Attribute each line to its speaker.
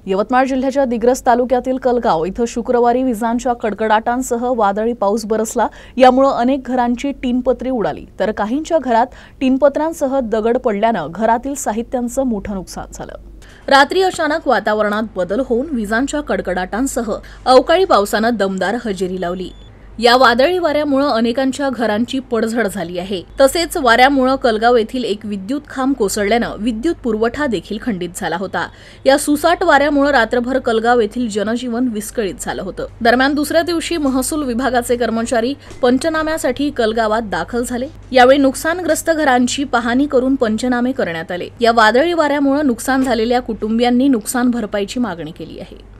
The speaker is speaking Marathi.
Speaker 1: यवतमाळ जिल्ह्याच्या दिग्रस तालुक्यातील कलगाव इथं शुक्रवारी विजांच्या कडकडाटांसह वादळी पाऊस बरसला। यामुळे अनेक घरांची टीनपत्रे उडाली तर काहींच्या घरात टीनपत्र्यांसह दगड पडल्याने घरातील साहित्याचं मोठं नुकसान झालं। रात्री अचानक वातावरणात बदल होऊन विजांच्या कडकडाटांसह अवकाळी पावसानं दमदार हजेरी लावली। या वादळी वाऱ्यामुळे अनेकांच्या घरांची पडझड झाली आहे। तसेच वाऱ्यामुळे कलगाव येथील एक विद्युत खांब कोसळल्याने विद्युत पुरवठा देखील खंडित झाला होता। या सुसाट वाऱ्यामुळे रात्रभर कलगाव येथील जनजीवन विस्कळीत झालं होतं। दरम्यान दुसऱ्या दिवशी महसूल विभागाचे कर्मचारी पंचनाम्यासाठी कलगावात दाखल झाले। यावेळी नुकसानग्रस्त घरांची पाहणी करून पंचनामे करण्यात आले। या वादळी वाऱ्यामुळे नुकसान झालेल्या कुटुंबियांनी नुकसान भरपाईची मागणी केली आहे।